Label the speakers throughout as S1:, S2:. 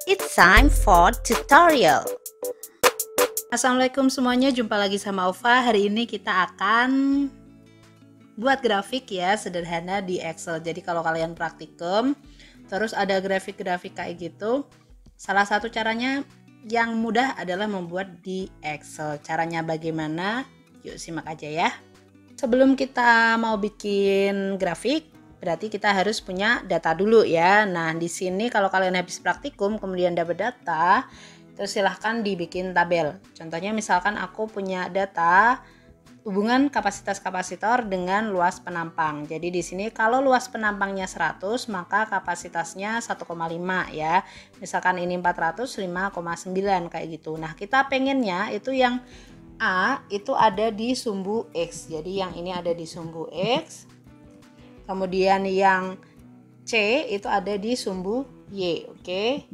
S1: It's time for tutorial. Assalamualaikum semuanya, jumpa lagi sama Ova. Hari ini kita akan buat grafik ya, sederhana di Excel. Jadi kalau kalian praktikum terus ada grafik-grafik kayak gitu, salah satu caranya yang mudah adalah membuat di Excel. Caranya bagaimana? Yuk simak aja ya. Sebelum kita mau bikin grafik, berarti kita harus punya data dulu ya. Nah, di sini kalau kalian habis praktikum kemudian dapat data, terus silahkan dibikin tabel. Contohnya misalkan aku punya data hubungan kapasitas kapasitor dengan luas penampang. Jadi di sini kalau luas penampangnya 100, maka kapasitasnya 1,5 ya. Misalkan ini 400, 5,9 kayak gitu. Nah, kita pengennya itu yang A itu ada di sumbu X. Jadi yang ini ada di sumbu X. Kemudian yang C itu ada di sumbu Y. Oke.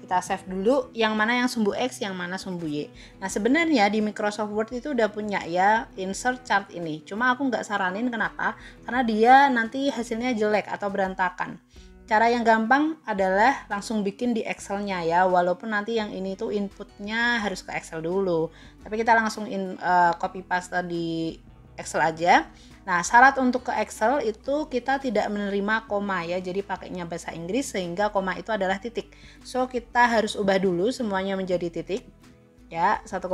S1: Kita save dulu yang mana yang sumbu X, yang mana sumbu Y. Nah, sebenarnya di Microsoft Word itu udah punya ya insert chart ini. Cuma aku nggak saranin, kenapa? Karena dia nanti hasilnya jelek atau berantakan. Cara yang gampang adalah langsung bikin di Excel-nya ya, walaupun nanti yang ini tuh inputnya harus ke Excel dulu. Tapi kita langsung copy paste di Excel aja. Nah, syarat untuk ke Excel itu kita tidak menerima koma ya, jadi pakainya bahasa Inggris sehingga koma itu adalah titik. So, kita harus ubah dulu semuanya menjadi titik ya, 1,5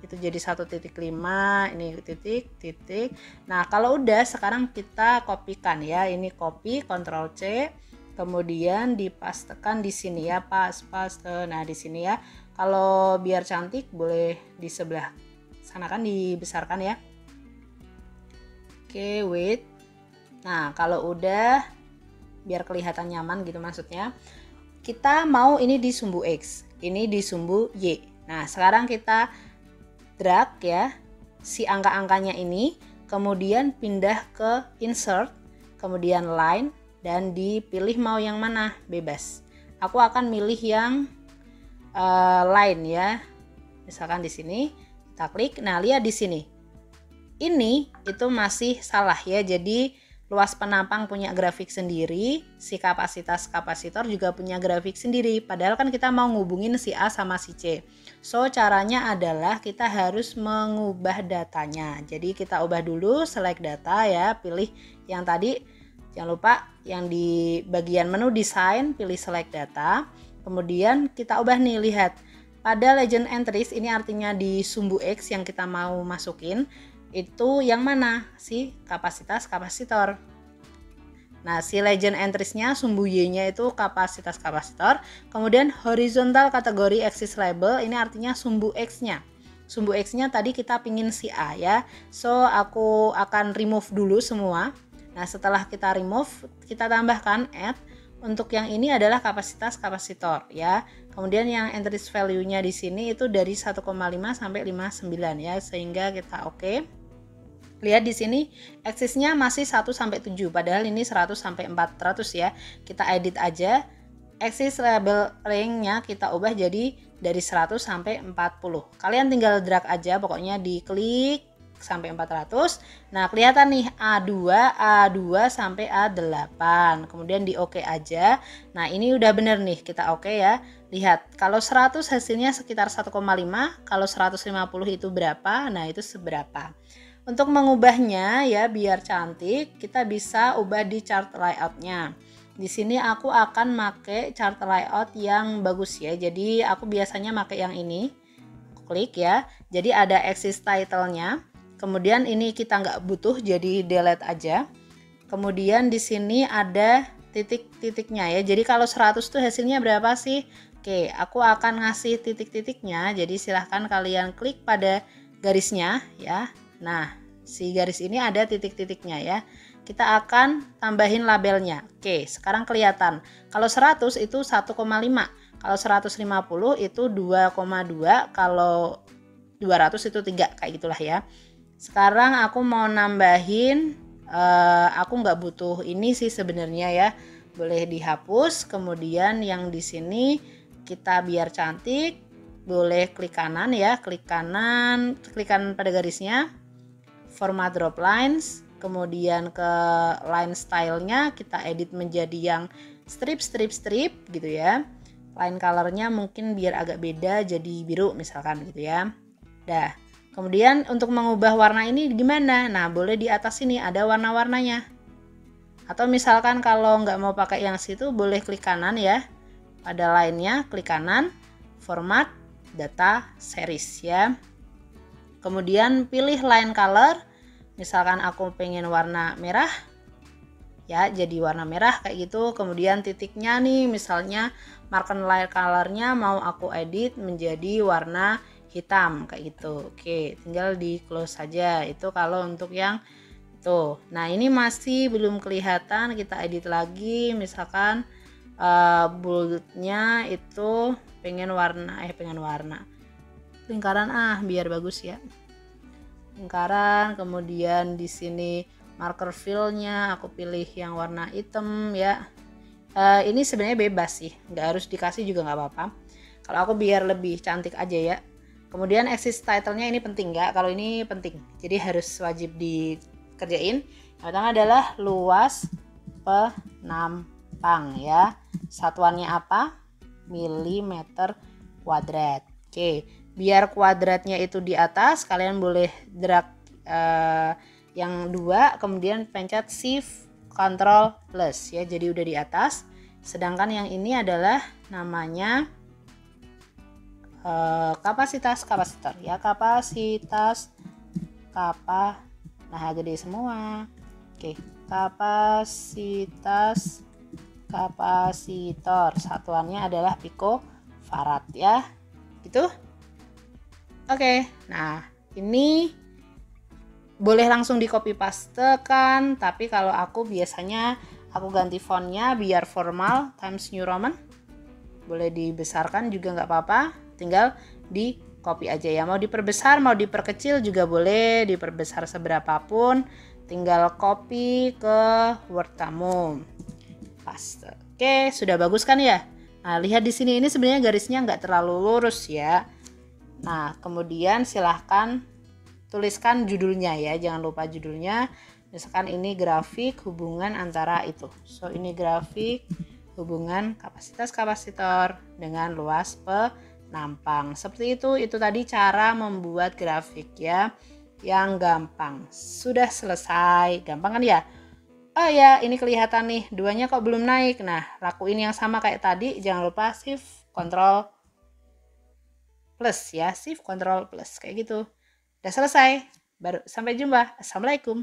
S1: itu jadi 1,5, ini titik. Nah, kalau udah sekarang kita kopikan ya, ini copy, Ctrl C, kemudian dipastekan di sini ya, paste. Nah, di sini ya, kalau biar cantik boleh di sebelah sana kan dibesarkan ya. Oke, wait. Nah, kalau udah biar kelihatan nyaman gitu maksudnya. Kita mau ini di sumbu X, ini di sumbu Y. Nah, sekarang kita drag ya si angka-angkanya ini, kemudian pindah ke insert, kemudian line, dan dipilih mau yang mana, bebas. Aku akan milih yang line ya. Misalkan di sini kita klik. Nah, lihat di sini. Ini itu masih salah ya. Jadi luas penampang punya grafik sendiri, si kapasitas kapasitor juga punya grafik sendiri. Padahal kan kita mau ngubungin si A sama si C. So, caranya adalah kita harus mengubah datanya. Jadi kita ubah dulu, select data ya, pilih yang tadi. Jangan lupa yang di bagian menu desain, pilih select data. Kemudian kita ubah nih, lihat. Pada legend entries, ini artinya di sumbu X yang kita mau masukin, itu yang mana? Si kapasitas kapasitor. Nah, si legend entries-nya sumbu Y-nya itu kapasitas kapasitor. Kemudian horizontal kategori axis label, ini artinya sumbu X-nya. Sumbu X-nya tadi kita pingin si A ya. So, aku akan remove dulu semua. Nah, setelah kita remove, kita tambahkan add. Untuk yang ini adalah kapasitas kapasitor ya. Kemudian yang entries value-nya di sini itu dari 1,5 sampai 59 ya, sehingga kita oke. Lihat di sini axis-nya masih 1 sampai 7, padahal ini 100 sampai 400 ya. Kita edit aja. Axis label range-nya kita ubah jadi dari 100 sampai 40. Kalian tinggal drag aja, pokoknya diklik sampai 400. Nah, kelihatan nih A2 sampai A8. Kemudian di oke aja. Nah, ini udah bener nih, kita oke ya. Lihat, kalau 100 hasilnya sekitar 1,5, kalau 150 itu berapa? Nah, itu seberapa. Untuk mengubahnya ya biar cantik, kita bisa ubah di chart layout-nya. Di sini aku akan pakai chart layout yang bagus ya. Jadi aku biasanya pakai yang ini. Klik ya. Jadi ada axis title-nya. Kemudian ini kita nggak butuh, jadi delete aja. Kemudian di sini ada titik-titiknya ya. Jadi kalau 100 tuh hasilnya berapa sih? Oke, aku akan ngasih titik-titiknya. Jadi silahkan kalian klik pada garisnya ya. Nah, si garis ini ada titik-titiknya ya. Kita akan tambahin labelnya. Oke, sekarang kelihatan. Kalau 100 itu 1,5. Kalau 150 itu 2,2. Kalau 200 itu 3. Kayak gitulah ya. Sekarang aku mau nambahin, aku nggak butuh ini sih sebenarnya ya, boleh dihapus. Kemudian yang di sini kita biar cantik, boleh klik kanan ya, klik kanan pada garisnya, format drop lines, kemudian ke line stylenya kita edit menjadi yang strip gitu ya. Line colornya mungkin biar agak beda jadi biru misalkan gitu ya. Dah, kemudian untuk mengubah warna ini gimana? Nah, boleh di atas sini ada warna-warnanya. Atau misalkan kalau nggak mau pakai yang situ, boleh klik kanan ya. Pada line-nya klik kanan, format, data, series ya. Kemudian pilih line color. Misalkan aku pengen warna merah, ya jadi warna merah kayak gitu. Kemudian titiknya nih, misalnya marker line colornya mau aku edit menjadi warna hitam kayak gitu. Oke, tinggal di close saja. Itu kalau untuk yang itu. Nah, ini masih belum kelihatan, kita edit lagi. Misalkan boldnya itu pengen warna lingkaran biar bagus ya. Lingkaran, kemudian di sini marker fill-nya aku pilih yang warna hitam ya. Ini sebenarnya bebas sih, nggak harus dikasih juga nggak apa-apa. Kalau aku biar lebih cantik aja ya. Kemudian axis title-nya ini penting nggak? Kalau ini penting, jadi harus wajib dikerjain. Yang pertama adalah luas penampang ya. Satuannya apa? Milimeter kuadrat. Oke, biar kuadratnya itu di atas, kalian boleh drag yang 2, kemudian pencet shift Ctrl plus ya, jadi udah di atas. Sedangkan yang ini adalah namanya kapasitas kapasitor ya, nah gede semua. Oke, kapasitas kapasitor, satuannya adalah picofarad ya, gitu. Oke, nah ini boleh langsung di copy paste kan, tapi kalau aku biasanya aku ganti fontnya biar formal, Times New Roman. Boleh dibesarkan juga nggak apa-apa, tinggal di copy aja ya. Mau diperbesar, mau diperkecil juga boleh, diperbesar seberapapun, tinggal copy ke Word kamu. Paste. Oke, sudah bagus kan ya? Nah, lihat di sini, ini sebenarnya garisnya nggak terlalu lurus ya. Nah, kemudian silahkan tuliskan judulnya ya, jangan lupa judulnya. Misalkan ini grafik hubungan antara itu. So, ini grafik hubungan kapasitas kapasitor dengan luas penampang. Seperti itu tadi cara membuat grafik ya, yang gampang. Sudah selesai, gampang kan ya? Oh ya, ini kelihatan nih, duanya kok belum naik. Nah, lakuin yang sama kayak tadi, jangan lupa shift Ctrl plus ya, shift Ctrl plus kayak gitu. Udah selesai. Baru sampai jumpa. Assalamualaikum.